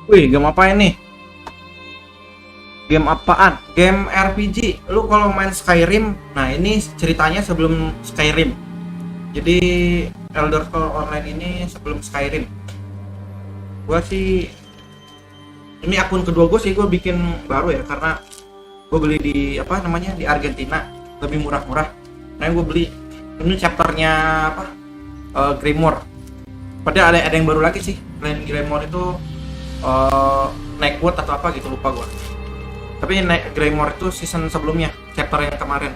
Wih, game apa ini? Game apaan? Game RPG. Lu kalau main Skyrim, nah ini ceritanya sebelum Skyrim. Jadi Elder Scrolls Online ini sebelum Skyrim. Gua sih ini akun kedua gue sih, gue bikin baru ya karena gue beli di apa namanya di Argentina lebih murah-murah. Nah gue beli ini chapternya apa Grimoire. Padahal ada yang baru lagi sih. Selain Grimoire itu NightBot atau apa gitu lupa gue. Tapi Grimoire itu season sebelumnya, chapter yang kemarin.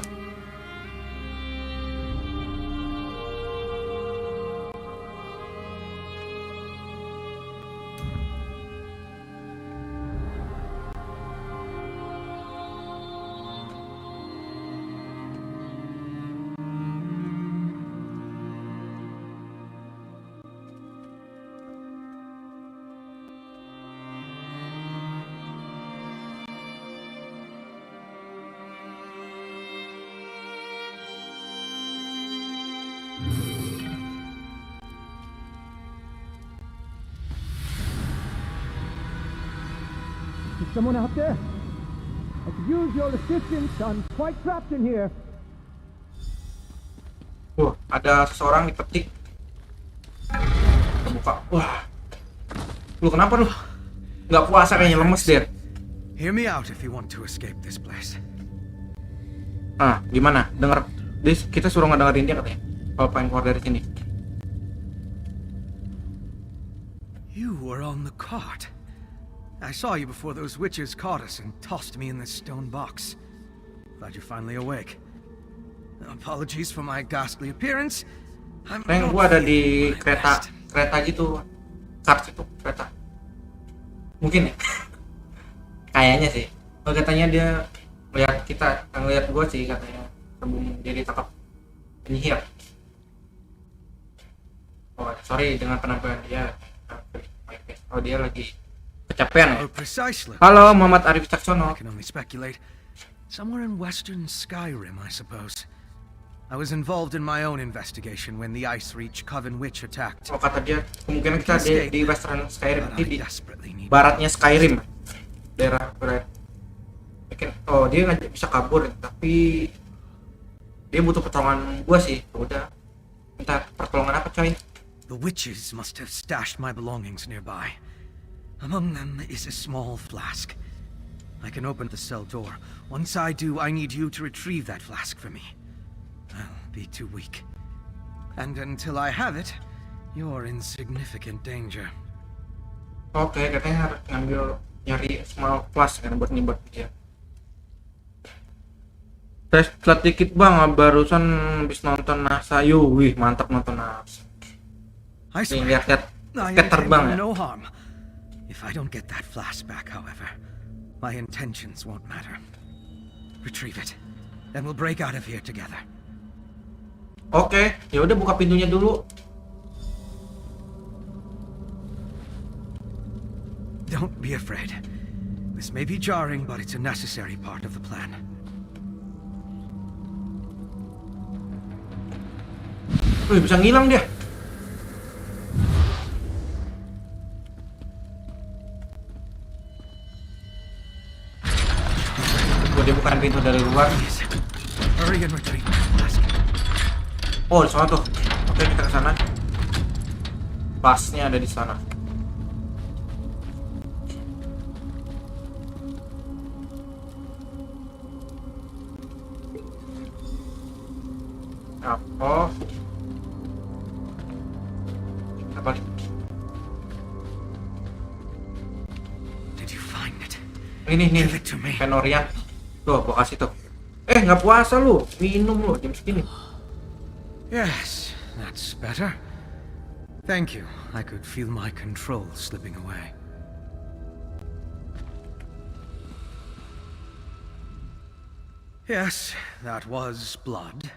Is someone out there? I could use your assistance. I'm quite trapped in here. Ada seseorang dipetik. Terbuka. Wah. Lu kenapa lu? Nggak puasa kayaknya, lemes dia. Hear me out if you want to escape this place. Ah, gimana? Dengar, kita suruh ngedengerin dia katanya. Kalau pengen keluar dari sini. You were on the cart. I saw you before those witches caught us and tossed me in this stone box. Glad you're finally awake. Apologies for my ghastly appearance. Neng, gua ada di kereta gitu. Kart itu, kereta. Mungkin ya? Kayaknya sih. Katanya dia lihat kita, ngeliat gua sih katanya. Sebelum dia ditangkap penyihir. Oh, sorry dengan penampilan dia. Oh, dia lagi kecapean. Halo, Muhammad Arif Caksono. I can only speculate. Somewhere in western Skyrim, I suppose. I was involved in my own investigation when the Ice Reach Coven Witch attacked. Oh, kata dia, kemungkinan kita di western Skyrim, di baratnya Skyrim. Daerah barat. Oh, dia nggak bisa kabur, tapi dia butuh pertolongan gua sih. Udah, minta pertolongan apa, coy? The witches must have stashed my belongings nearby. Among them is a small flask. I can open the cell door. Once I do, I need you to retrieve that flask for me. I'll be too weak. And until I have it, you're in significant danger. Oke, katanya harus nyari small flask kan buat nyimbat dia. Tes telat dikit bang, barusan habis nonton NASA. Wih, mantap nonton NASA. Nih, lihat-lihat, kayak terbang ya. No harm. If I don't get that flask back, however, my intentions won't matter. Retrieve it, and we'll break out of here together. Oke, ya udah buka pintunya dulu. Don't be afraid. This may be jarring, but it's a necessary part of the plan. Wih, bisa ngilang dia. Dia bukan pintu dari luar. Hurry and retreat. Oh, di sana tuh. Oke, kita ke sana. Pasnya ada di sana. Apa? Kita balik. Did you find it? Ini Penorian. Tuh, gua kasih tuh. Nggak puasa lu. Minum lu jam segini. Yes, that's better. Thank you. I could feel my control slipping away. Yes, that was blood.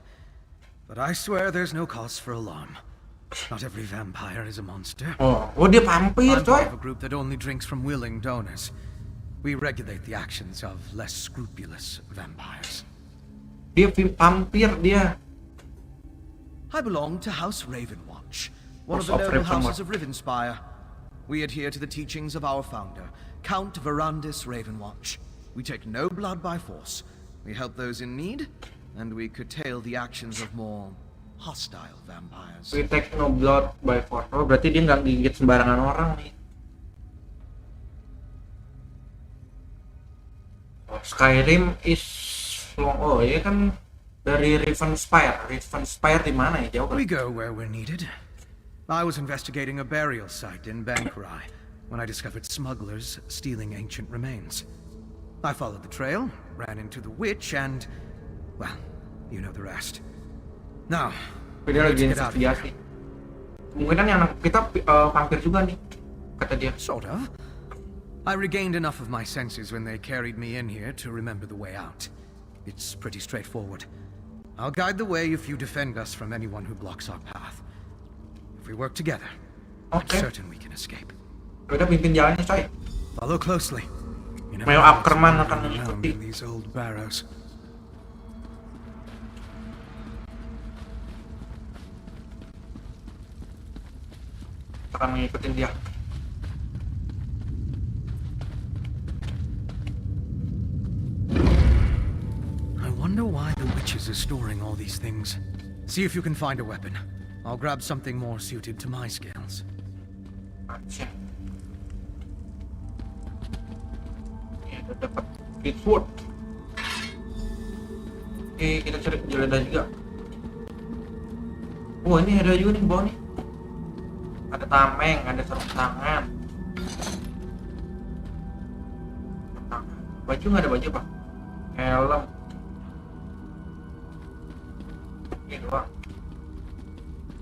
But I swear there's no cause for alarm. Not every vampire is a monster. Oh, dia vampir, I'm coy. part of a group that only drinks from willing donors. We regulate the actions of less scrupulous vampires. Dia vampir dia. I belong to House Ravenwatch, one of the noble houses of Rivenspire. we adhere to the teachings of our founder, Count Verandis Ravenwatch. We take no blood by force. We help those in need, and we curtail the actions of more hostile vampires. We take no blood by force. Oh, berarti dia nggak gigit sembarangan orang nih. Oh, Skyrim is long. Oh, ya kan dari Rivenspire. Rivenspire di mana ya? Jauh kan? We go where we're needed. I was investigating a burial site in Bankurai when I discovered smugglers stealing ancient remains. I followed the trail, ran into the witch, and, well, you know the rest. Now, Dia let's lagi get out of here. investigasi. Kemungkinan yang anak kita vampir juga nih, kata dia. Sort of. I regained enough of my senses when they carried me in here to remember the way out. It's pretty straightforward. I'll guide the way if you defend us from anyone who blocks our path. If we work together, I'm Okay. certain we can escape. Udah pimpin jalannya, coy. Follow closely. You never Mel know what's Ackerman going akan on around mengikuti. in these old barrows. Akan mengikutin dia. I wonder why the witches are storing all these things. See if you can find a weapon. I'll grab something more suited to my skills. Action. Ini ada dapat Pitchwood. Oke, kita cari penjelasan juga. Wah, ini ada juga nih bawah nih. Ada tameng, ada sarung tangan. Baju nggak ada baju pak? Helm. Ini doang.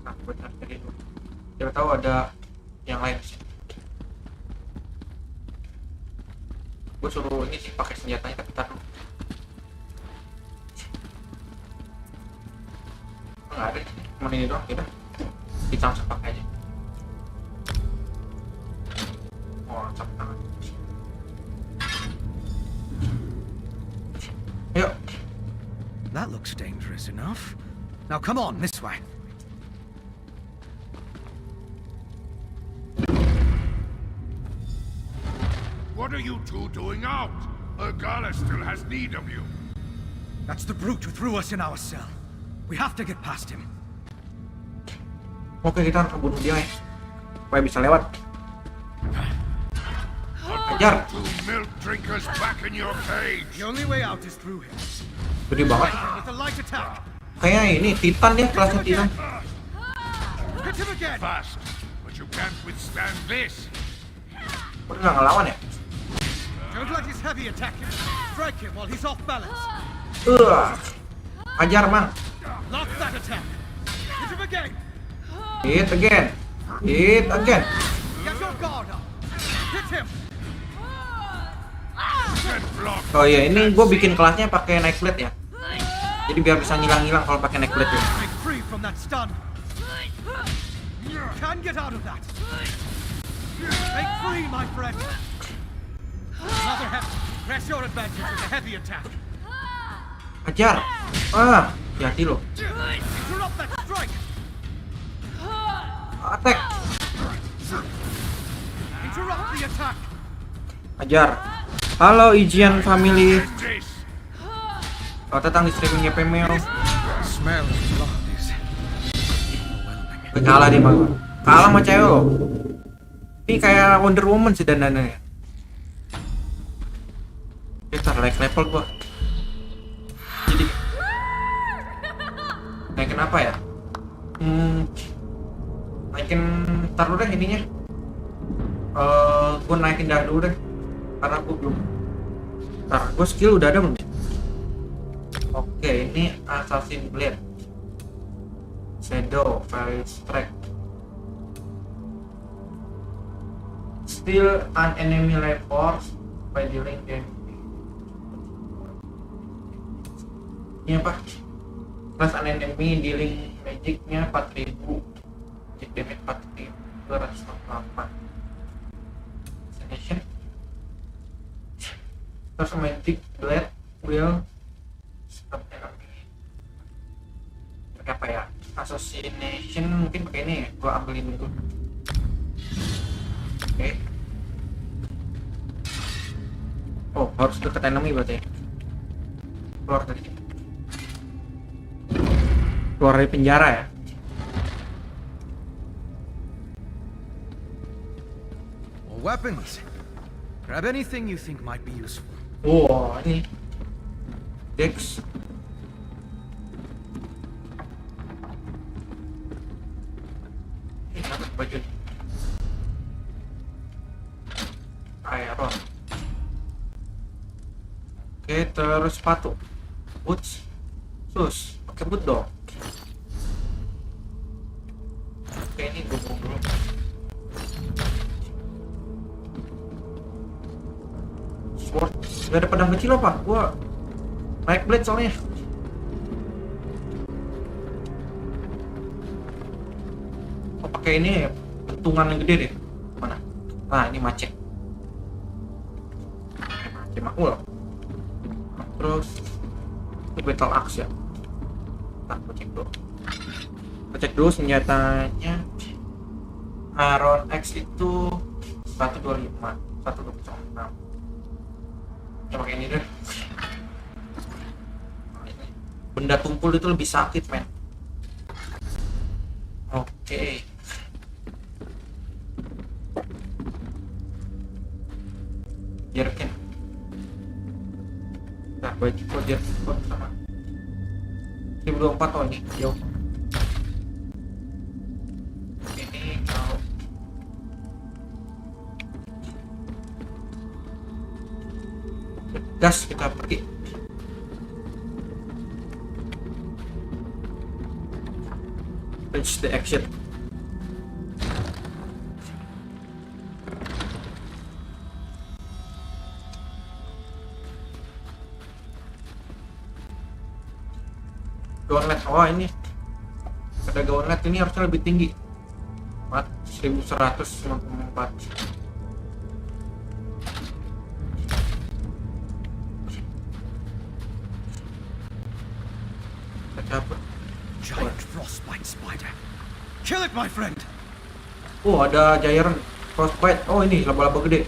Nah, gue cari dulu. Siapa tahu ada yang lain sih. Gue suruh ini sih pakai senjatanya, tapi ntar dulu. Nggak ada sih, cuma ini doang. Kita langsung pakai aja. Oh, sarung tangan. Ayo. That looks dangerous enough. Now come on, this way. What are you two doing out? Ergala still has need of you. That's the brute who threw us in our cell. We have to get past him. Oke, kita harus bunuh dia ya, supaya bisa lewat. Ajar. Two milk drinkers back in your cage. The only way out is through him. Gede banget. With a light attack. Kayak ini Titan dia, kelasnya Titan. Hit him again. Fast, but you can't withstand this. Udah nggak ngelawan ya? Don't let his heavy attack him. Strike him while he's off balance. Ajar mang. Lock that attack. Hit him again. Hit again. Hit again. Get your guard up. Hit him. Get blocked. Oh iya, ini gue bikin kelasnya pakai NightBot ya. Jadi biar bisa ngilang-ngilang kalau pakai NightBot ya. Break free from that stun. You can get out of that. Break free, my friend. Another heavy. Press your advantage with a heavy attack. Ajar. Hati-hati lo. Interrupt that strike. Attack. Interrupt the attack. Ajar. Halo Ijian family. This. Oh, datang di streaming Ypmiw. Smell of blood is overwhelming. Kalah dia bang. Kalah sama cewek lo. Ini kayak Wonder Woman sih dandanannya. Kita like level gua. Jadi naikin apa ya? Naikin taruh deh ininya. Gua naikin darah dulu deh. Karena gua belum. Ntar, gua skill udah ada belum? Oke, ini Assassin Blade. Shadow, Fire Strike. Steal an enemy life force by dealing damage. Ini apa? Plus an enemy dealing magicnya 4000. Magic damage 4248. Assassination. Terus magic blade will stop enemy. Pakai apa ya? Assassination mungkin pakai ini ya. Gua ambilin dulu. Oke. Harus deket enemy berarti ya. Keluar dari sini. Keluar dari penjara ya. More weapons. Grab anything you think might be useful. Wow, ini Dex. Ini apa baju? Iron. Oke, terus sepatu. Boots. Sus, pakai boot dong. Oke, ini gue buang dulu. Sword. Gak ada pedang kecil apa? Gua naik blade soalnya. Oh, pakai ini ya, pentungan yang gede deh. Mana? Nah, ini macet. Macet makmul. Terus ini battle axe ya. Nah, gua cek dulu. Gua cek dulu senjatanya. Iron X itu 125, 126. Kita pakai ini deh. Benda tumpul itu lebih sakit, men. Oke. Jerkin. Nah, baju kok jerkin sama 1024 oh ini, yo. Ini kalau gas kita pergi. Reach the exit. Gauntlet, oh ini ada gauntlet, ini harusnya lebih tinggi. 1194. Giant frostbite spider. Kill it, my friend. Oh, ada giant frostbite. Oh, ini laba-laba gede.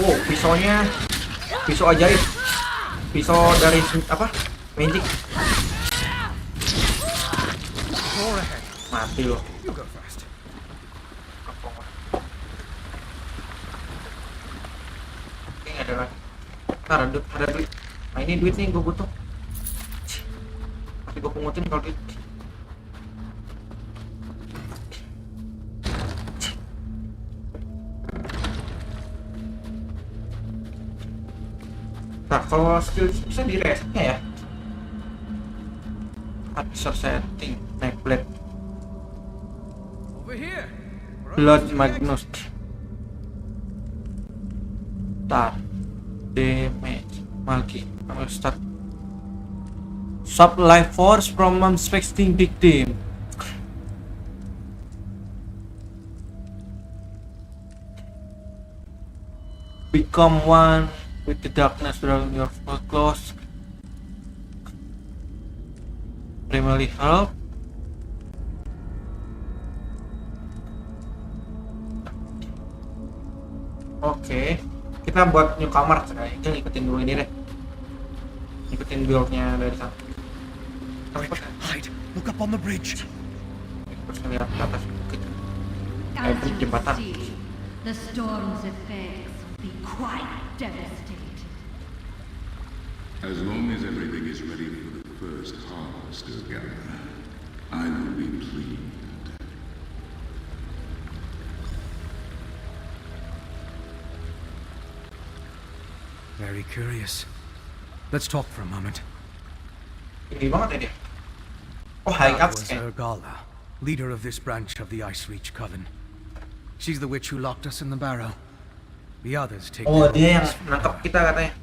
Oh, pisaunya pisau ajaib. Pisau dari apa? Magic. Go ahead. Mati loh. You go first. Ini ada lagi. Ntar ada duit. Nah ini duit nih gue butuh. Tapi gue pungutin kalau duit. Nah kalau skill bisa di resetnya ya. Bisa setting naik blade. Over here. Blood Magnus. Tar damage Malki start sub life force from unsuspecting victim. Become one with the darkness around your close. Primarily help. Oke, kita buat newcomer sekarang. Kita ikutin dulu ini deh. Ikutin build-nya dari sana. Quick, hide. Look up on the bridge. Terus ngeliat ke atas bukit. As Bridge you jembatan. see, the storm's effects will be quite devastating. As long as everything is ready for the first harvest of Gabung, I will be pleased. Very curious. Let's talk for a moment. Tinggi banget ya dia. Oh, high That ups was kayak. Ergala, leader of this branch of the Ice Reach Coven. She's the witch who locked us in the barrow. The others take Oh, their dia yang orders from nangkap her. kita katanya.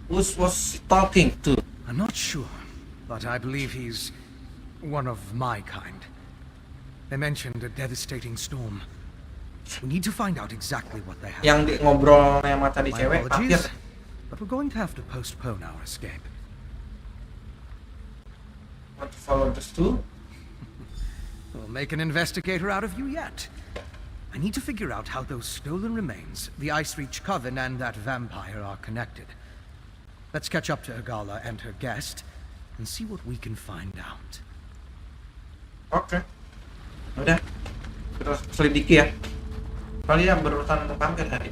Who was talking to? I'm not sure, but I believe he's one of my kind. They mentioned a devastating storm. We need to find out exactly what they have. Yang di ngobrolnya sama tadi My cewek, apologies, akhir. but we're going to have to postpone our escape. Want to follow this too? We'll make an investigator out of you yet. I need to figure out how those stolen remains, the Ice Reach Coven, and that vampire are connected. Let's catch up to Agala and her guest, and see what we can find out. Oke. Udah. Kita selidiki ya. Kalian berurusan vampir tadi.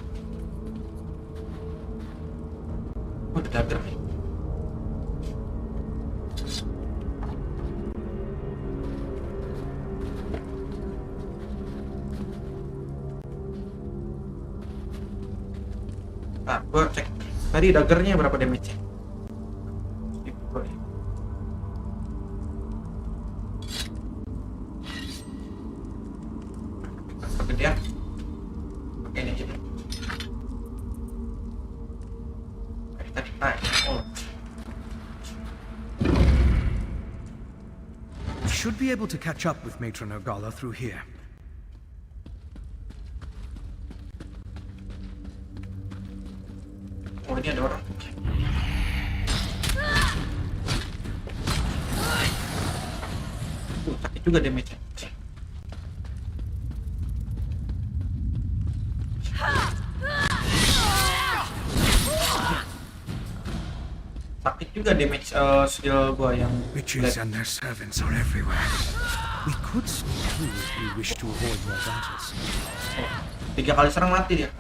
Udah dagger nih. Nah, gue cek tadi daggernya berapa damage-nya. Kegedean. Oke, ini aja deh. Tadi naik. Oh. Should be able to catch up with Matron Agala through here. Oh, ini ada orang. Sakit juga damage-nya. Sakit juga damage skill gua yang Witches and their servants are everywhere. We could sneak through if we wish to avoid more battles. 3 kali serang mati dia.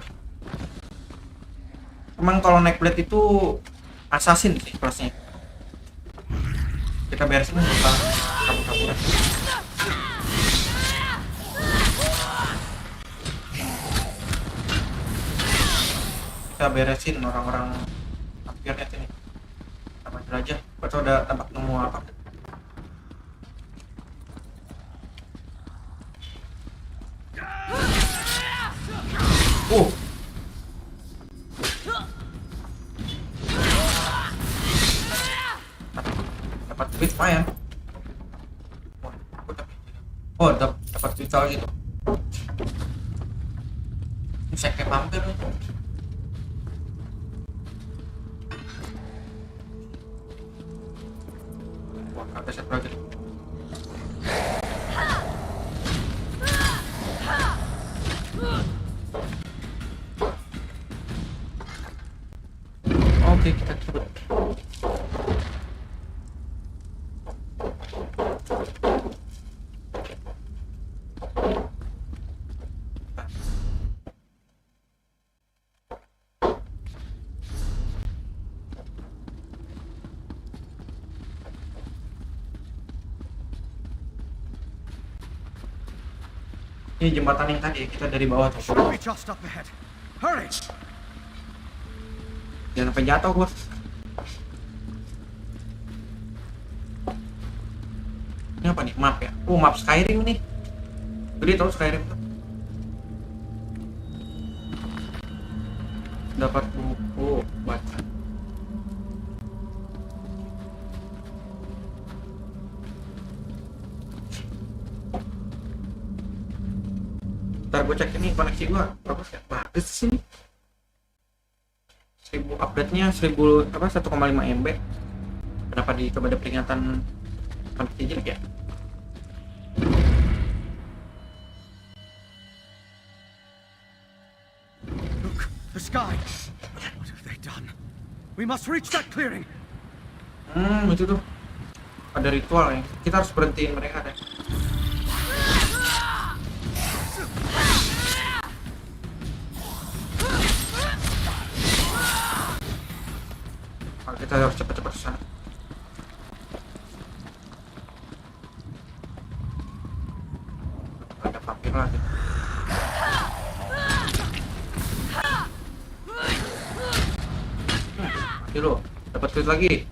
Emang kalau NightBot itu assassin sih kelasnya. Kita beresin kita kabur-kaburan. Kita beresin orang-orang vampirnya sini. Sama aja. Atau udah tempat nemu apa? Dapat duit lumayan. Oh, dapat duit lagi tuh. Ini saya kayak vampir nih. Wah, ada set lagi. Oke, kita coba. Ini jembatan yang tadi kita dari bawah tuh. Should be just up ahead. Hurry! Jangan sampai jatuh gua. Ini apa nih? Map ya? Oh, map Skyrim nih. Gede tau Skyrim tuh. Dapat buku baca. Ntar gue cek ini koneksi gue bagus ya? Bagus sih ini. 1000 update-nya 1,5 MB. Kenapa di coba ada peringatan koneksi jelek ya? Look, the sky. What have they done? We must reach that clearing. Itu tuh. Ada ritual ya. Kita harus berhentiin mereka deh. Kita harus cepat-cepat ke sana. Ada vampir lagi. Mati lo, dapat duit lagi.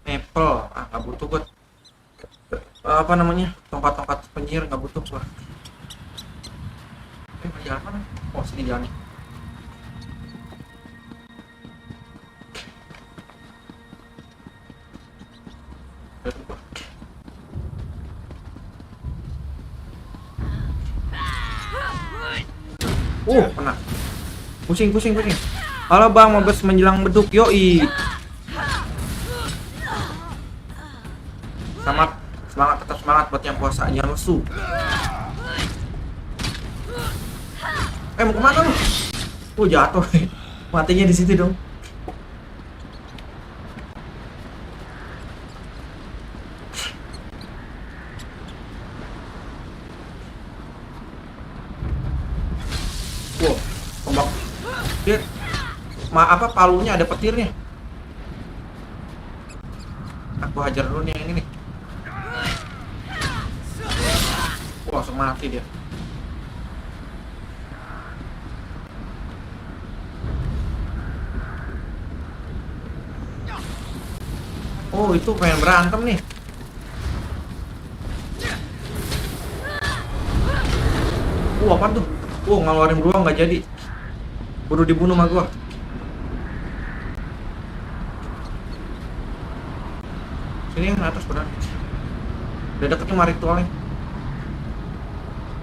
Apple, nggak butuh buat apa namanya, tongkat-tongkat penyihir nggak butuh gua. Jalan mana? Oh, sini jalannya. Kena. Pusing. Halo bang, mau bes menjelang beduk, yoi. Semangat, tetap semangat bos. Buat yang puasa jangan lesu. Mau kemana lu? Jatuh. Matinya di situ dong. Tombak. Dia palunya ada petirnya. Aku hajar dulu nih yang ini nih. Langsung mati dia. Itu pengen berantem nih. Apaan tuh? Ngeluarin beruang nggak jadi. Baru dibunuh sama gua. Sini yang atas beneran. Udah deketnya sama ritualnya.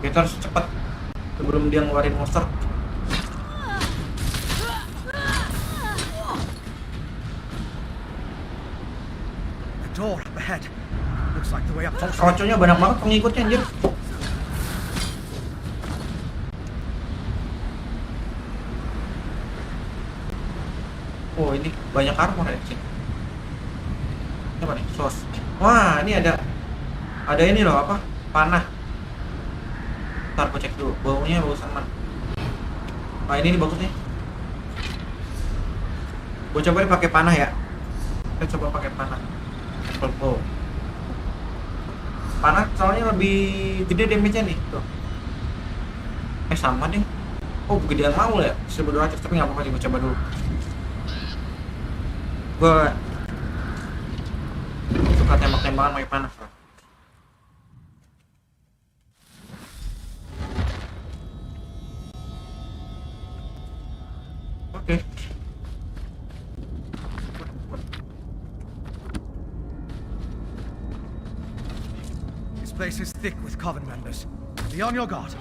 Kita harus cepat sebelum dia ngeluarin monster. Door up ahead. Looks like the way up. Kroconya banyak banget pengikutnya anjir. Ini banyak armor ya sini. Apa nih? Sos. Wah, ini ada ini loh apa? Panah. Ntar aku cek dulu. Baunya bau sama. Ini bagusnya. Gua cobain pakai panah ya. Kita coba pakai panah. Bow. Panah soalnya lebih gede damage-nya nih tuh. Sama deh. Gedean mau ya. 1200 tapi nggak apa-apa sih, gua coba dulu. Gua suka tembak-tembakan pakai panah. Oke. This place is thick with coven members. Be on your guard.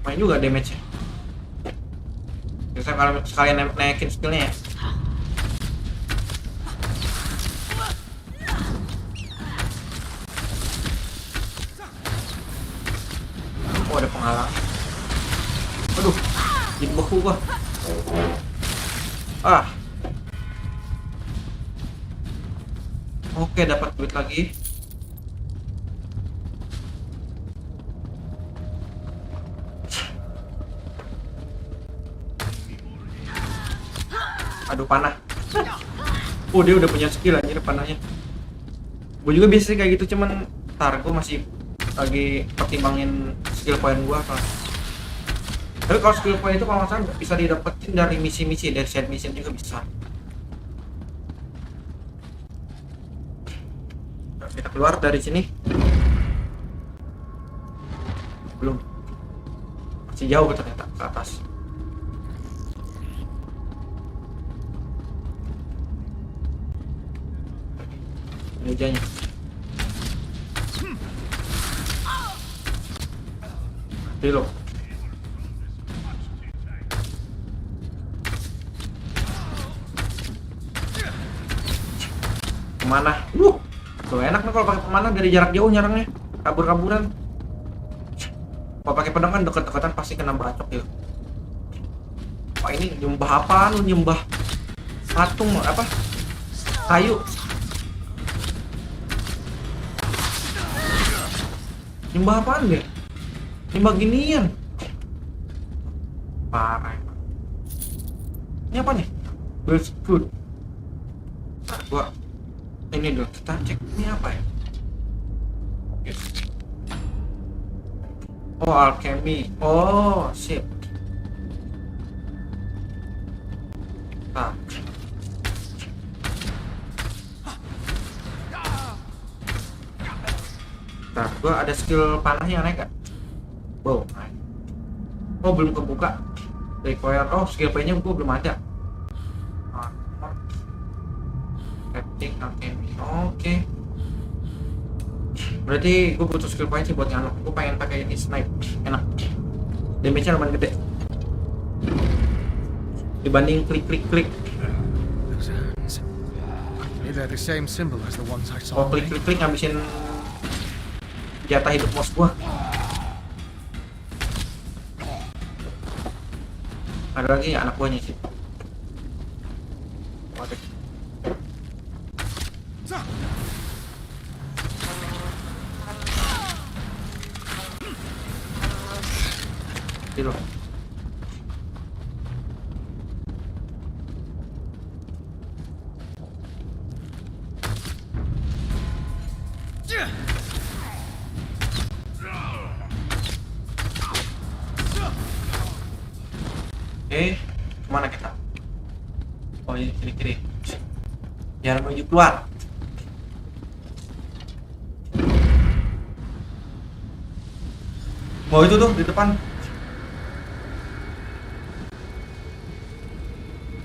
Main juga damage-nya. Bisa kalau sekalian naikin skillnya ya. Ada penghalang. Aduh, jadi beku gua. Oke, dapat duit lagi. Aduh, panah. Dia udah punya skill anjir panahnya. Gue juga biasa kayak gitu, cuman ntar gue masih lagi pertimbangin skill point gue kan. Tapi kalau skill point itu kalau nggak salah bisa didapetin dari misi-misi, dari side mission juga bisa. Kita keluar dari sini. Belum. Masih jauh ternyata ke atas. Mejanya. Mati lo. Kemana? Tuh enak nih kalau pakai pemanah dari jarak jauh nyerangnya, kabur-kaburan. Kalau pakai pedang kan deket-deketan pasti kena bacok ya. Wah, ini nyembah apaan lu? Nyembah patung apa? Kayu. Nyembah apaan deh? Nyembah ginian. Parah. Ini apa nih? Build good. Nah, gua ini dulu kita cek ini apa ya? Yes. Alchemy. Sip. Nah. Nah, gua ada skill panahnya naik gak? Wow, naik. Belum kebuka. Require. Skill P-nya gua belum ada. Oke. Berarti gue butuh skill point sih buat nganuk. Gue pengen pakai ini snipe, enak. Damage-nya lumayan gede. Dibanding klik. Maybe They're the same symbol as the ones I Oh, saw. klik ngabisin jatah hidup bos gua. Ada lagi ya anak buahnya sih. Waduh. Loh. Kemana kita? Oh ini kiri. Jangan menuju keluar. Oh itu tuh di depan.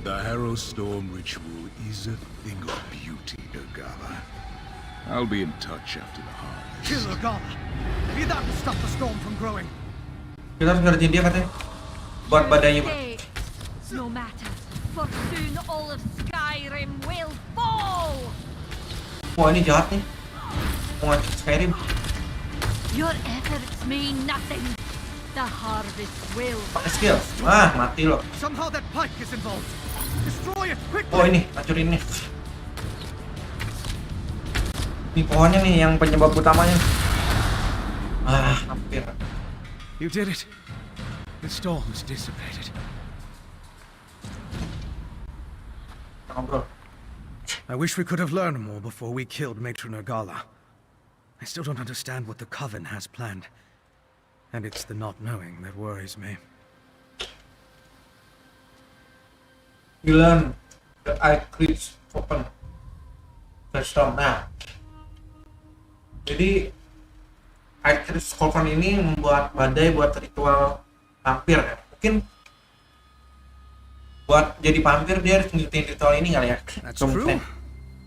The Harrow Storm ritual is a thing of beauty, Nogala. I'll be in touch after the harvest. Kill Ogala. Maybe that will stop the storm from growing. Kita harus ngertiin dia katanya. Buat badainya. No matter, for soon all of Skyrim will fall. Wah ini jahat nih. Mau ngajak Skyrim. Your efforts mean nothing. The harvest will. Pakai skill. Ah mati loh. Somehow that pike is involved. Destroy it quickly. Oh ini hancurin nih. Ini pohonnya nih yang penyebab utamanya. Ah hampir. You did it. The storm is dissipated. Ngobrol. I wish we could have learned more before we killed Matron Ogala. I still don't understand what the Coven has planned. And it's the not knowing that worries me. You learn the eclipse open. The storm. Nah. Jadi eclipse open ini membuat badai buat ritual vampir ya. Mungkin buat jadi vampir dia harus ngikutin ritual ini kali ya. That's true.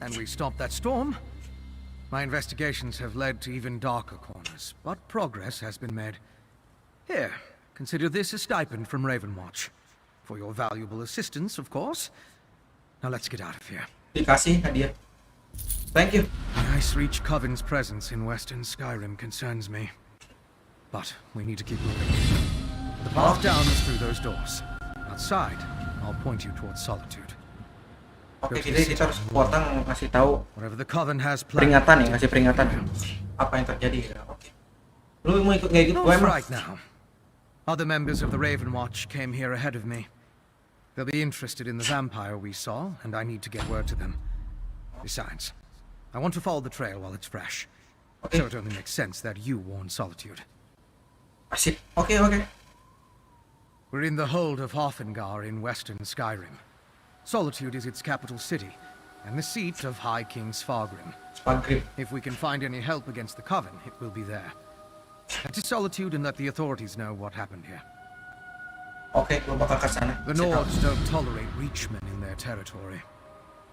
And we stopped that storm. My investigations have led to even darker corners, but progress has been made. Here, consider this a stipend from Ravenwatch. For your valuable assistance, of course. Now let's get out of here. Dikasih hadiah. Thank you. The Ice-Reach Coven's presence in Western Skyrim concerns me. But we need to keep moving. The path down is through those doors. Outside, I'll point you towards Solitude. Oke, jadi kita harus potong ngasih tahu Whatever the Coven has planned. peringatan ya, ngasih peringatan apa yang terjadi ya. Oke. Lu mau ikut nggak ikut gue No emang? fright now. Other members of the Ravenwatch came here ahead of me. They'll be interested in the vampire we saw, and I need to get word to them. Besides, I want to follow the trail while it's fresh. Oke. So it only makes sense that you warn Solitude. Asik. Oke. We're in the hold of Hofengar in Western Skyrim. Solitude is its capital city, and the seat of High King Svargrim. Spagrim. If we can find any help against the Coven, it will be there. Head to Solitude and let the authorities know what happened here. Oke, gue bakal ke sana. The Nords don't tolerate Reachmen in their territory.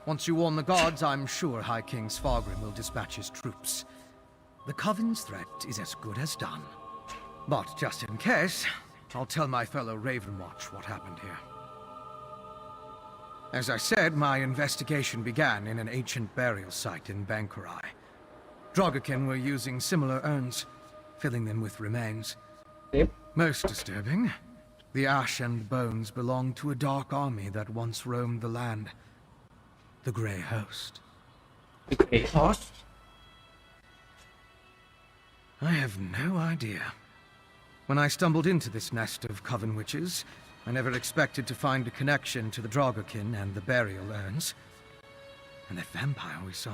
Once you warn the gods, I'm sure High King Svargrim will dispatch his troops. The Coven's threat is as good as done. But just in case, I'll tell my fellow Ravenwatch what happened here. As I said, my investigation began in an ancient burial site in Bankurai. Drogakin were using similar urns, filling them with remains. Sip. Most disturbing, the ash and bones belonged to a dark army that once roamed the land. The Grey Host. Oke, host. I have no idea. When I stumbled into this nest of Coven witches, I never expected to find a connection to the Drogakin and the burial urns. And that vampire we saw.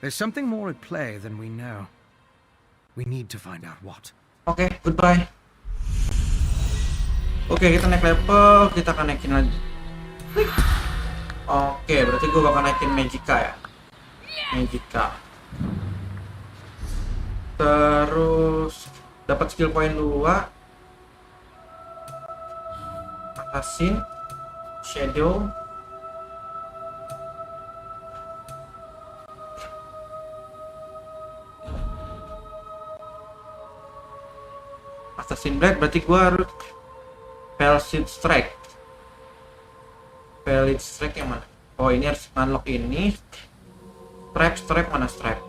There's something more at play than we know. We need to find out what. Oke, goodbye. Oke, kita naik level, kita akan naikin lagi. Oke, berarti gue bakal naikin Jika ya. Jika. Terus dapat skill point 2. Assassin, Shadow, Assassin Black, berarti gua harus Velvet Strike. Velvet Strike yang mana? Oh, ini harus unlock ini. Strap mana strap?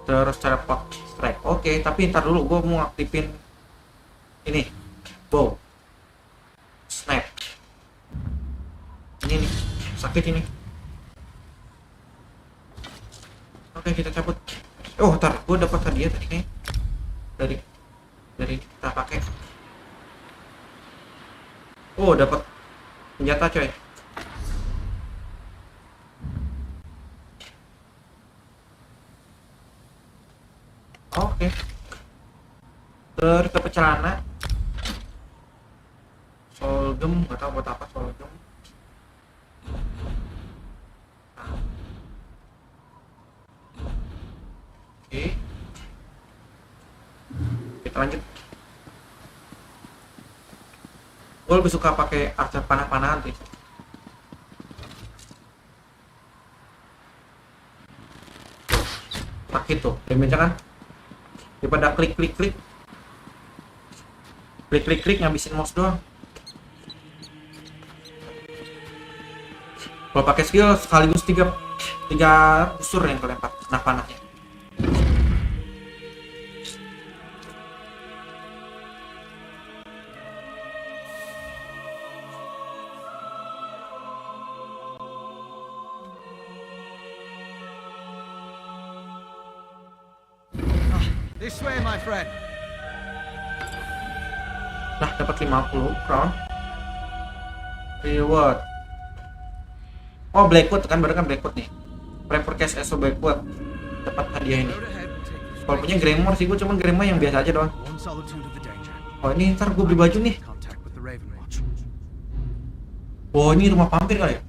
Terus teleport strap. Oke, tapi ntar dulu gue mau aktifin ini bow snap. Ini nih sakit ini. Oke, kita cabut. Oh, ntar gue dapat hadiah tadi nih dari kita pakai. Oh, dapat senjata coy. Oke. Terus dapat celana. Solgem, nggak tahu buat apa solgem. Oke. Kita lanjut. Gue lebih suka pakai archer panah-panahan sih. Sakit tuh, damage kan? Daripada klik ngabisin mouse doang. Kalau pakai skill sekaligus tiga busur yang kelempar panah-panahnya. This way, my friend. Nah, dapat 50 crown. Reward. Oh, Blackwood kan, baru kan Blackwood nih. Prefer cash as Blackwood. Dapat hadiah ini. Kalau punya Grimoire sih, gue cuma Grimoire yang biasa aja doang. Oh, ini ntar gue beli baju nih. Oh, ini rumah vampir kali ya?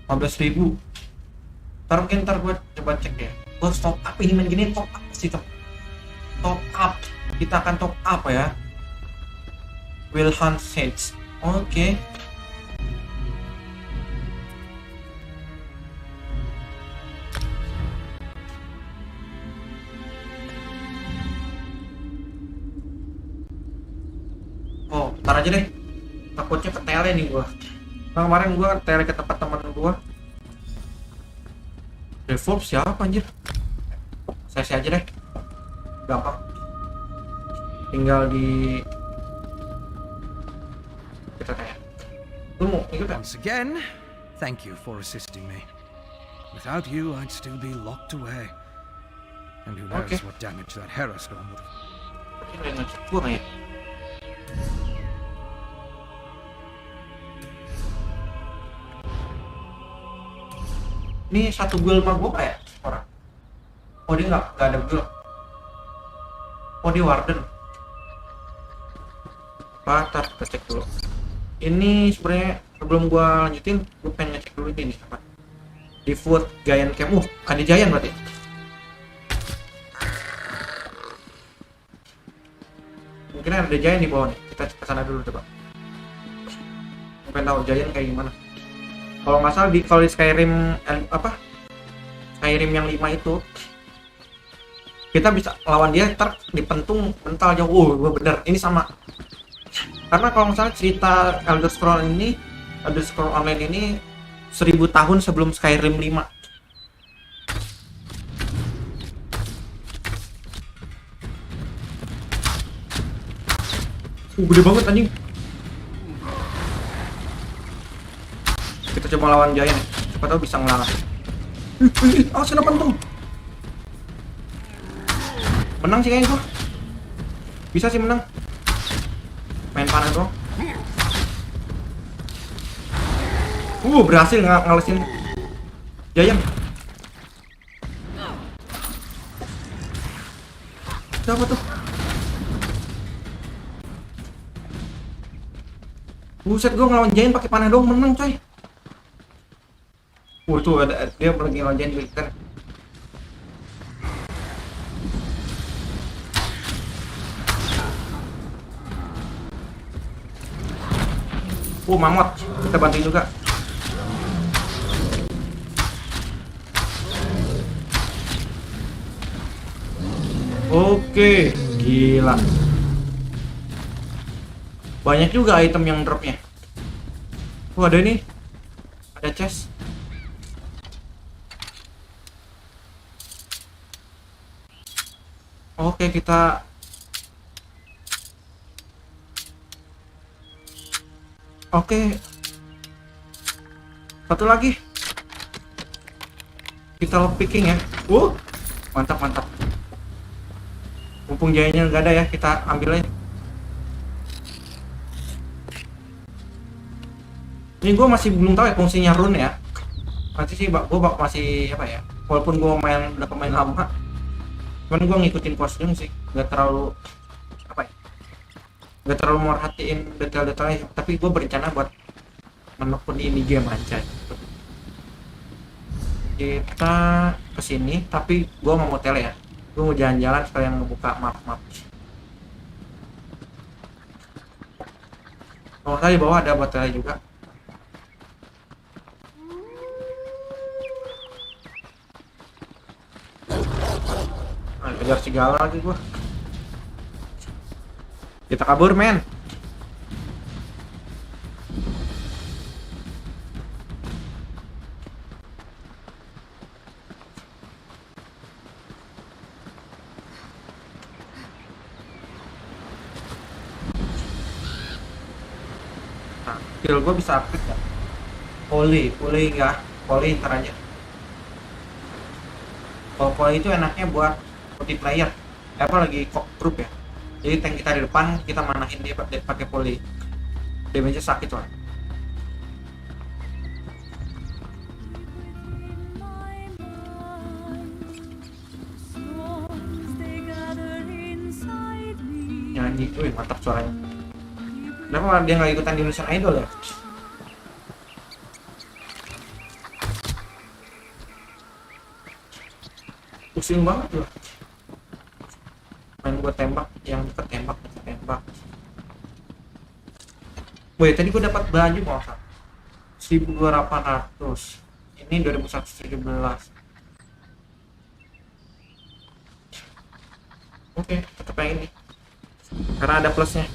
15.000. Ntar gue coba cek ya. Gue top up ini main gini, top up sih top up. Kita akan top up ya. Will hunt Sage. Oke. Oh, ntar aja deh. Takutnya ketele nih gua. Nah, kemarin gua ketele ke tempat teman gua. Revolve siapa anjir? Saya aja deh. Gampang. Tinggal di kita kayak. Lu mau ikut kan? Once again, thank you for assisting me. Without you, I'd still be locked away. And who knows what damage that Herostorm would have. Ini ngecek gua kayak. Ini satu guild mah gua kayak orang. Oh, dia nggak ada guild. Oh, dia warden. Bentar, kita cek dulu. Ini sebenarnya sebelum gua lanjutin, gua pengen ngecek dulu ini nih apa. Di food Giant Camp. Ada Giant berarti. Mungkin ada Giant di bawah nih. Kita cek ke sana dulu coba. Mungkin tahu Giant kayak gimana. Kalau nggak salah kalau di Skyrim Skyrim yang 5 itu kita bisa lawan dia ntar dipentung mental jauh. Bener, ini sama. Karena kalau nggak salah cerita Elder Scrolls Online ini 1000 tahun sebelum Skyrim 5. Gede banget anjing. Kita coba lawan Giant, siapa tahu bisa ngelawan. Oh, kenapa pentung? Menang sih kayaknya gua. Bisa sih menang. Main panah doang. Berhasil ngalesin Giant. Siapa tuh? Buset, gua ngelawan Giant pakai panah doang menang, coy. Tuh ada dia lagi ngelawan Giant kan. Mamut, kita bantu juga. Oke, gila. Banyak juga item yang dropnya. Ada nih, ada chest. Oke, kita satu lagi. Kita lock picking ya. Mantap. Mumpung jayanya nggak ada ya, kita ambil aja. Ini gue masih belum tahu ya fungsinya rune ya. Nanti sih gue masih apa ya, walaupun gue udah pemain lama, cuman gue ngikutin kostum sih, nggak terlalu merhatiin detail-detailnya, tapi gue berencana buat menekuni ini game aja. Kita kesini, tapi gue mau tele ya, gue mau jalan-jalan sekalian ngebuka map. Oh, tadi bawah ada buat tele juga. Kejar segala lagi gua. Kita kabur, men. Nah, skill gua bisa upgrade ya. Poli enggak. Poli ntar aja. Kalau poli itu enaknya buat multiplayer, lagi group ya. Jadi tank kita di depan, kita manahin dia pakai poli. Damage-nya sakit lah. Nyanyi, mantap suaranya. Kenapa dia nggak ikutan di Indonesian Idol ya? Pusing banget loh. Main buat tembak, yang deket tembak. Woi, tadi gue dapat baju mau 1.800. Ini 2117. Oke, tetap yang ini. Karena ada plusnya.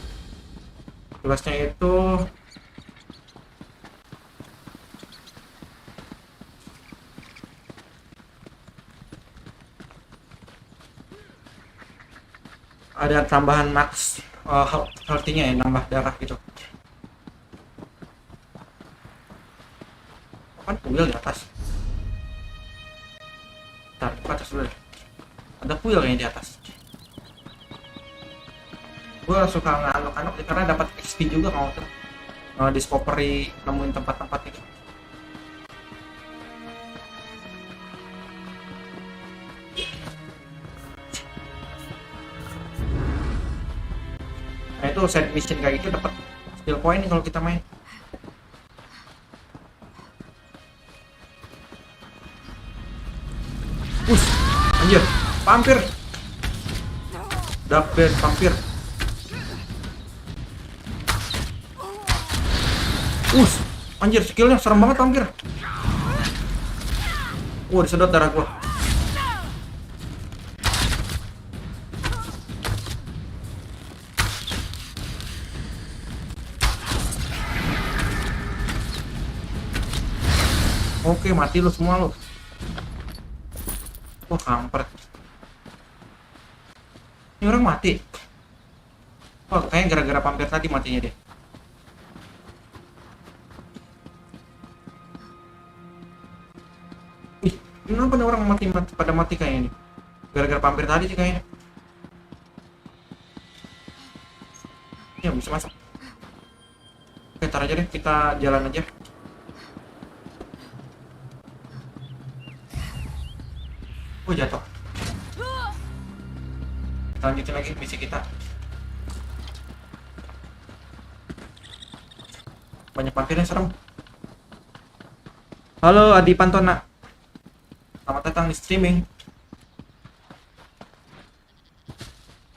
Plusnya itu ada tambahan max health-nya ya, nambah darah gitu. Kan kuil di atas. Ntar, ke atas dulu deh. Ada kuil yang di atas. Gue suka nganok-nganok karena dapat XP juga kalau tuh discovery, nemuin tempat-tempat itu. Nah itu side mission kayak gitu dapat skill point nih kalau kita main. Anjir, vampir. Dark Blade vampir. Anjir, skillnya serem banget vampir. Disedot darah gua. Oke, mati lu semua lu. Wah, kampret. Ini orang mati. Wah, kayaknya gara-gara vampir tadi matinya deh. Kenapa nih orang pada mati kayaknya nih? Gara-gara vampir tadi sih kayaknya. Ya bisa masuk. Oke, tar aja deh, kita jalan aja. Jatuh. Kita lanjutin lagi misi kita. Banyak vampirnya, serem. Halo Adi Pantona, selamat datang di streaming.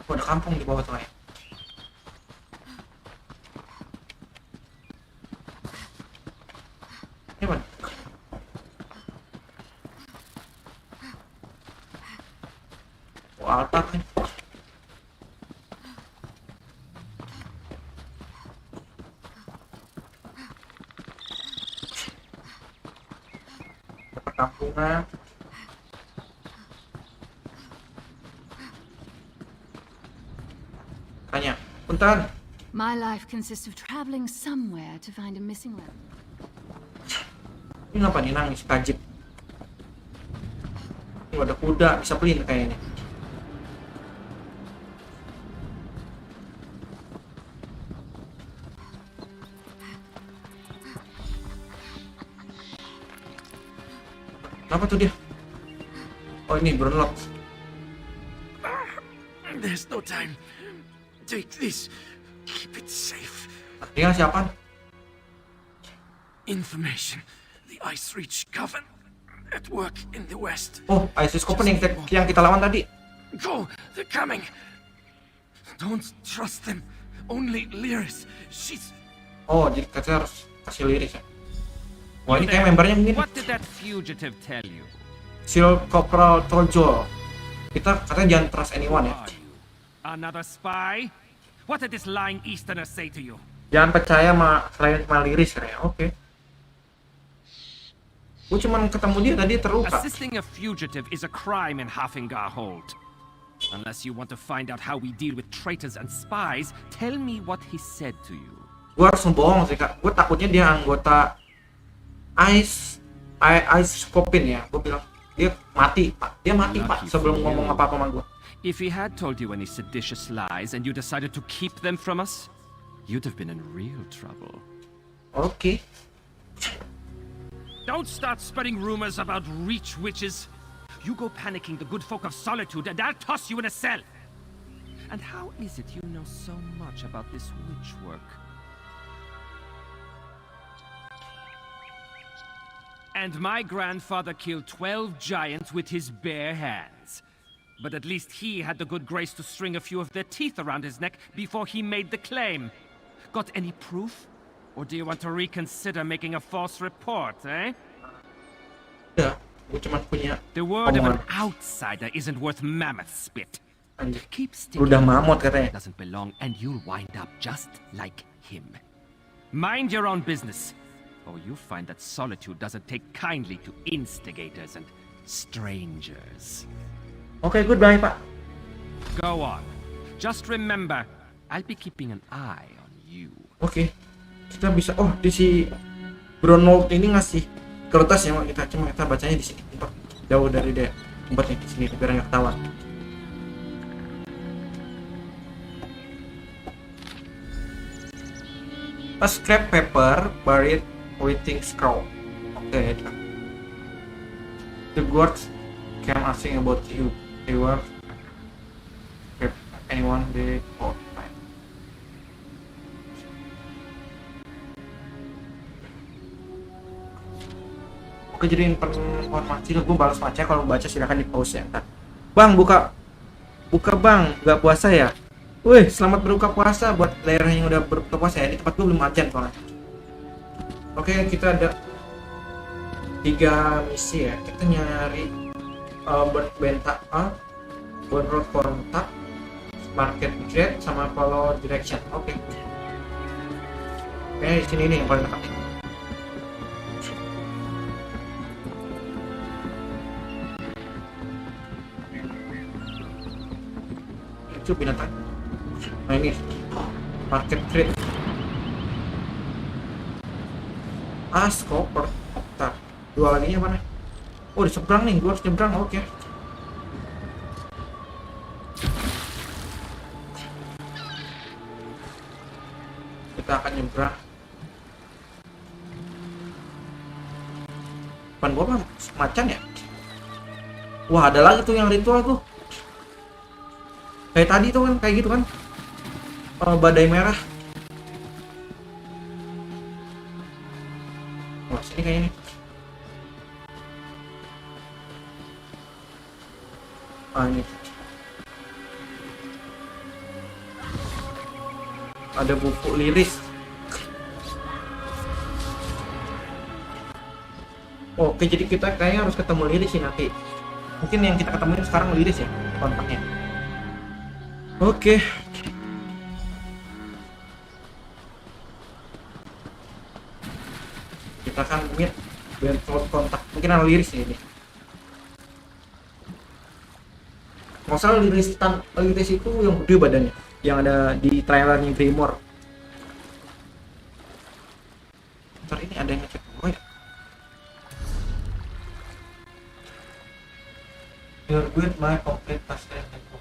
Ada kampung di bawah tuh ya. Ini apa? Altar nih. bunga. Tanya, punten. My life consists of traveling somewhere to find a missing lamp. Ini kenapa nih nangis kajip? Ini ada kuda, bisa pelin kayaknya. Apa tuh dia? Oh ini berunlock. There's no time. Take this. Keep it safe. Tinggal siapa? Information. The Ice Reach Coven at work in the west. Oh, ISIS Coven yang kita lawan tadi. Go. They're coming. Don't trust them. Only Lyris. She's... Oh, jadi kita harus kasih liris ya. Wah, ini kayak membernya mungkin. What did that fugitive tell you? Sil Corporal Tojo. Kita katanya jangan trust anyone ya. Are you another spy? What did this lying Easterner say to you? Jangan percaya selain liris ya. Oke. Gue cuman ketemu dia tadi terluka. Assisting a fugitive is a crime in Hafingar Hold. Unless you want to find out how we deal with traitors and spies, tell me what he said to you. Gue harus ngebohong sih kak. Gue takutnya dia anggota Ice Coven ya. Gue bilang dia mati pak. Dia mati pak sebelum ngomong apa-apa sama gue. If he had told you any seditious lies and you decided to keep them from us, you'd have been in real trouble. Oke. Don't start spreading rumors about reach witches. You go panicking the good folk of Solitude and I'll toss you in a cell. And how is it you know so much about this witch work? And my grandfather killed 12 giants with his bare hands. But at least he had the good grace to string a few of their teeth around his neck before he made the claim. Got any proof? Or do you want to reconsider making a false report, eh? Ya, gue cuma punya The word of an omongan. outsider isn't worth mammoth spit. Anjir. Keep Udah sticking mamut katanya. doesn't belong and you'll wind up just like him. Mind your own business, or you'll find that Solitude doesn't take kindly to instigators and strangers. Oke, goodbye pak. Go on. Just remember, I'll be keeping an eye on you. Oke. Kita bisa. Oh, di si Brownlow ini ngasih kertas ya kita. Cuma kita bacanya di sini. Tempat jauh dari dia. Tempatnya di sini biar nggak ketahuan. A scrap paper buried waiting scroll. Oke. The guards came asking about you. They were if anyone they oh fine. Oke, jadi informasi gue balas baca, kalau baca silahkan di pause ya. Ntar. Bang, buka bang, nggak puasa ya? Wih, selamat berbuka puasa buat daerah yang udah berbuka puasa ya. Di tempat gue belum ajan soalnya. Oke, kita ada 3 misi ya. Kita nyari Road kontak, market grade, sama follow direction. Oke. Kayaknya di sini nih yang paling dekat. Itu binatang. Nah ini market grade. Skoper. Bentar. Dua lagi mana? Oh, di seberang nih, gue harus nyebrang. Oke. Kita akan nyebrang. Depan gua apa? Macan ya? Wah, ada lagi tuh yang ritual tuh. Kayak tadi tuh kan, kayak gitu kan. Badai merah. Wah, sini kayaknya nih. Ini ada buku liris. Oke, jadi kita kayaknya harus ketemu liris sih nanti. Mungkin yang kita ketemuin sekarang liris ya kontaknya. Oke. Kita kan mungkin kontak mungkin ada liris ini. Kalau salah Liris itu yang gede badannya, yang ada di trailernya Grimoire. Ntar ini ada yang ngecek gue ya. Your with my complete task and info.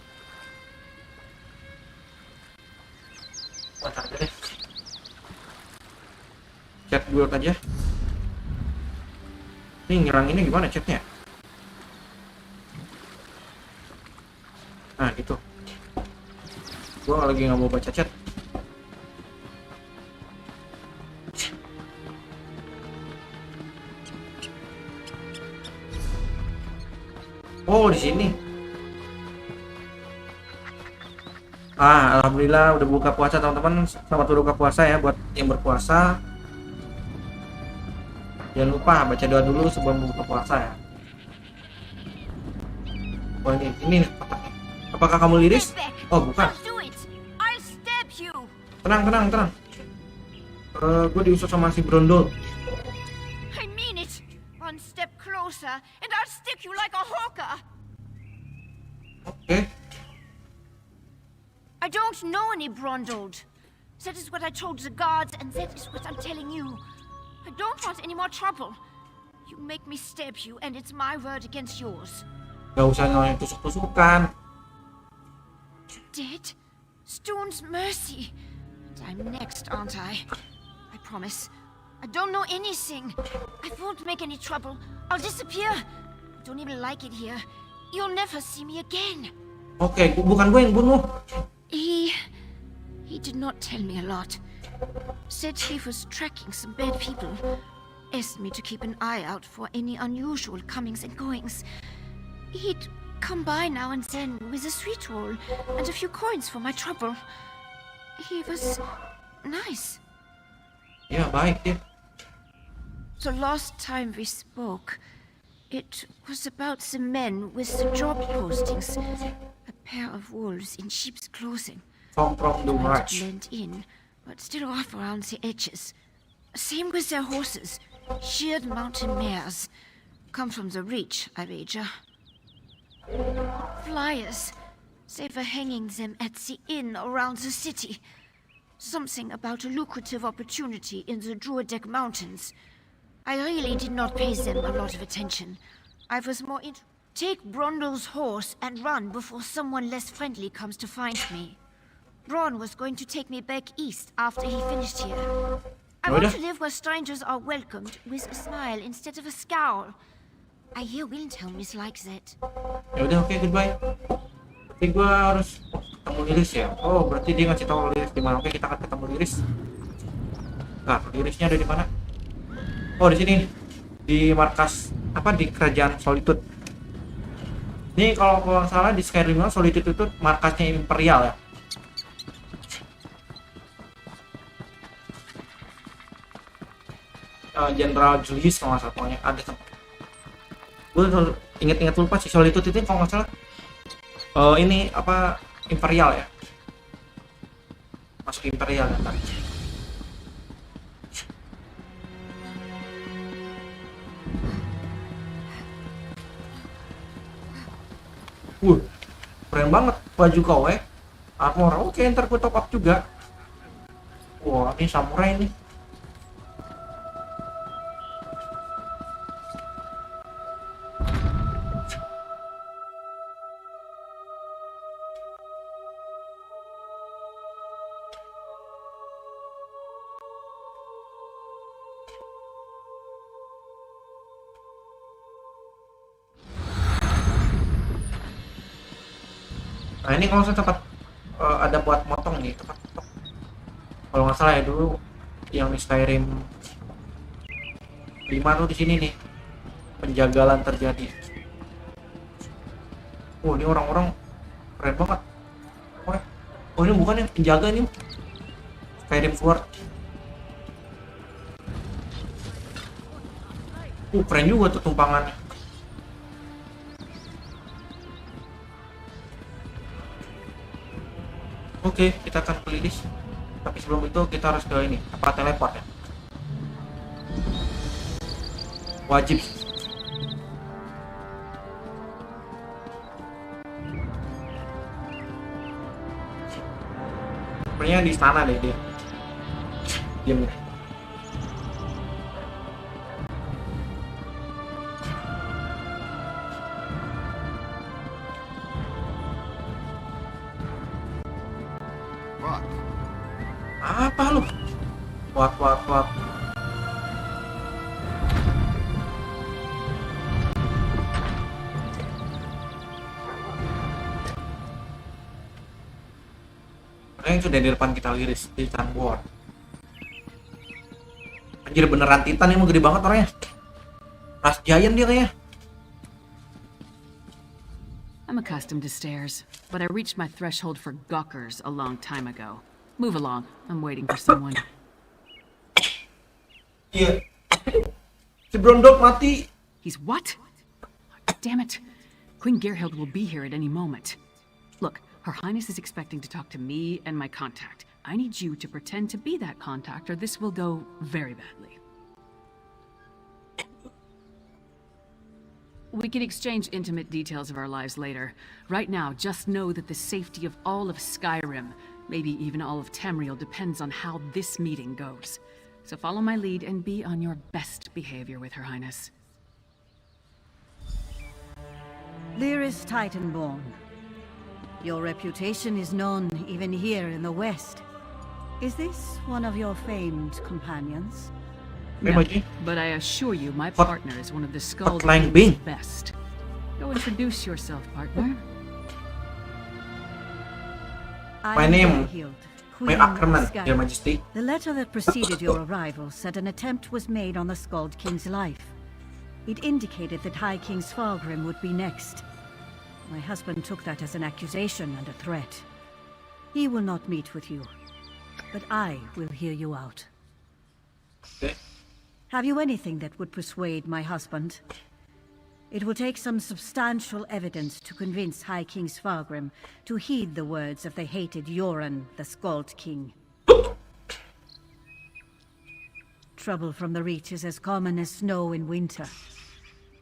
Ntar aja deh. Chat gue aja. Ini ngeranginnya gimana chatnya? Nah gitu. Gue lagi nggak mau baca chat. Oh di sini. Alhamdulillah udah buka puasa teman-teman. Selamat berbuka puasa ya buat yang berpuasa. Jangan lupa baca doa dulu sebelum buka puasa ya. Oh ini kotaknya. Apakah kamu Liris? Oh bukan. Tenang. Gue diusut sama si Brondol. I mean it. One step closer, and I'll stick you like a hawker. Oke. I don't know any Brondold. That is what I told the guards, and that is what I'm telling you. I don't want any more trouble. You make me stab you, and it's my word against yours. Gak usah nyalain tusuk-tusukan. Dead? Stone's mercy. And I'm next, aren't I? I promise. I don't know anything. I won't make any trouble. I'll disappear. I don't even like it here. You'll never see me again. Oke, bukan gue yang bunuh. He did not tell me a lot. Said he was tracking some bad people. Asked me to keep an eye out for any unusual comings and goings. He'd come by now and then with a sweet roll and a few coins for my trouble. He was nice. Ya baik dia. The last time we spoke, it was about the men with the job postings. A pair of wolves in sheep's clothing. From the Tried right. to blend in, but still off around the edges. Same with their horses. Sheared mountain mares. Come from the reach, I wager. Flyers. They were hanging them at the inn around the city. Something about a lucrative opportunity in the Druidek Mountains. I really did not pay them a lot of attention. I was more take Brondol's horse and run before someone less friendly comes to find me. Braun was going to take me back east after he finished here. I want to live where strangers are welcomed with a smile instead of a scowl. I hear Wilhelm is like that. Ya udah oke, goodbye. Berarti gue harus ketemu Liris ya. Oh berarti dia ngasih tahu Liris di mana. Oke, kita akan ketemu Liris. Nah, Lirisnya ada di mana? Oh di sini, di markas apa di kerajaan Solitude. Ini kalau nggak salah di Skyrim Solitude itu markasnya Imperial ya. Jenderal Julius kalau nggak salah, pokoknya ada tuh. Gue inget lupa sih Solitude itu kalau nggak salah. Ini apa Imperial ya? Masuk Imperial ya kan? Keren banget baju kowe. Armor, oke ntar gue top up juga. Wah ini samurai nih. Nah ini kalau saya tempat ada buat motong nih, tempat motong. Kalau nggak salah ya dulu yang di Skyrim 5 tuh di sini nih penjagalan terjadi. Ini orang-orang keren banget. Oh ini bukan yang penjaga nih, Skyrim Sword. Keren juga tuh tumpangannya. Oke, kita akan ke Liris. Tapi sebelum itu kita harus ke ini, apa teleport ya? Wajib. Sepertinya di istana deh dia. Diam deh. What? Apa lu? Wak. Yang sudah di depan kita liris di Board. Anjir beneran Titan ini, mau gede banget orangnya. Ras Giant dia kayaknya. I'm accustomed to stairs, but I reached my threshold for gawkers a long time ago. Move along. I'm waiting for someone. Iya. Si Brondok mati. He's what? Damn it. Queen Gerhild will be here at any moment. Look, Her Highness is expecting to talk to me and my contact. I need you to pretend to be that contact or this will go very badly. We can exchange intimate details of our lives later. Right now, just know that the safety of all of Skyrim, maybe even all of Tamriel, depends on how this meeting goes. So follow my lead and be on your best behavior with Her Highness. Lyris Titanborn. Your reputation is known even here in the West. Is this one of your famed companions? No, but I assure you my partner is one of the Skald Flying King's Bean. best. Go introduce yourself, partner. My name, Gerhild, my Queen of Ackerman, Skyrim. Your Majesty. The letter that preceded your arrival said an attempt was made on the Skald King's life. It indicated that High King Svargrim would be next. My husband took that as an accusation and a threat. He will not meet with you, but I will hear you out. Okay. Have you anything that would persuade my husband? It will take some substantial evidence to convince High King Svargrim to heed the words of the hated Yoren, the Skald King. Trouble from the Reach is as common as snow in winter.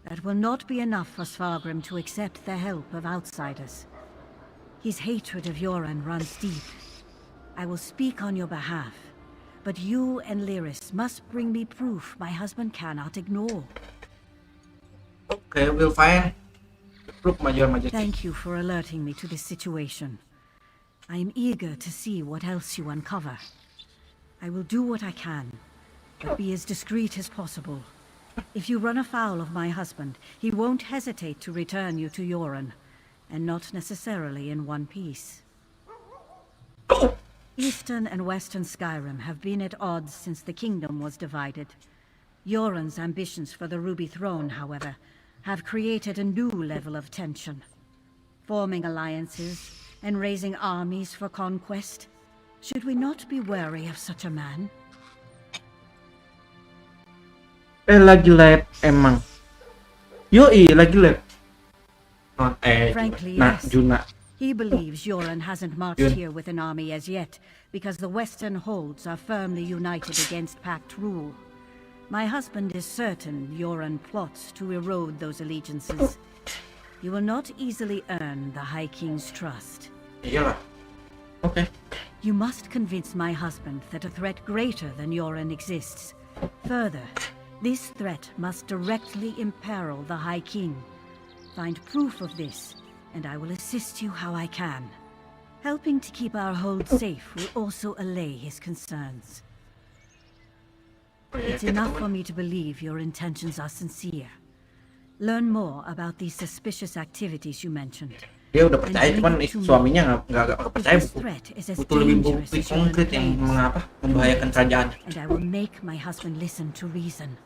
That will not be enough for Svargrim to accept the help of outsiders. His hatred of Yoren runs deep. I will speak on your behalf, but you and Lyris must bring me proof my husband cannot ignore. Okay, we'll find the proof, Your Majesty. Thank you for alerting me to this situation. I am eager to see what else you uncover. I will do what I can, but be as discreet as possible. If you run afoul of my husband, he won't hesitate to return you to Yoren, and not necessarily in one piece. Eastern and Western Skyrim have been at odds since the kingdom was divided. Yoren's ambitions for the Ruby Throne, however, have created a new level of tension. Forming alliances and raising armies for conquest. Should we not be wary of such a man? Lagi live emang. Yoi, lagi live. Frankly, Nah, yes. Juna. He believes Yoren hasn't marched here with an army as yet, because the Western holds are firmly united against Pact rule. My husband is certain Yoren plots to erode those allegiances. You will not easily earn the High King's trust. Iyalah. Okay. You must convince my husband that a threat greater than Yoren exists. Further, this threat must directly imperil the High King. Find proof of this, and I will assist you how I can. Helping to keep our hold safe will also allay his concerns. It's enough for me to believe your intentions are sincere. Learn more about these suspicious activities you mentioned. Dia udah percaya, cuman suaminya nggak percaya. Butuh lebih bukti konkret yang membahayakan kerajaan. And I will make my husband listen to reason.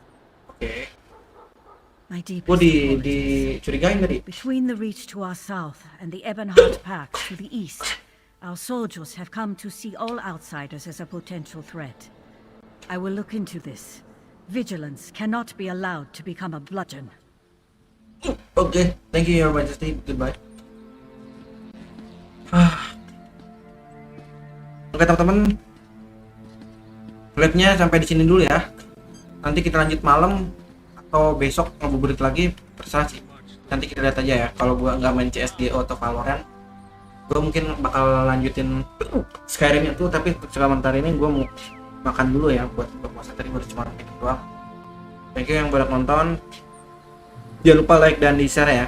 Oke. My deepest Gua apologies. dicurigain tadi. Between the Reach to our south and the Ebonheart Pact to the east, our soldiers have come to see all outsiders as a potential threat. I will look into this. Vigilance cannot be allowed to become a bludgeon. Oke, thank you Your Majesty. Goodbye. Oke teman-teman, live-nya sampai di sini dulu ya. Nanti kita lanjut malam atau besok ngabuburit lagi, terserah sih. Nanti kita lihat aja ya. Kalau gua nggak main CS:GO atau Valorant, gua mungkin bakal lanjutin Skyrim itu, tapi sebentar ini gue mau makan dulu ya buat buka puasa. Tadi baru cuma itu doang. Thank you yang udah nonton. Jangan lupa like dan di share ya.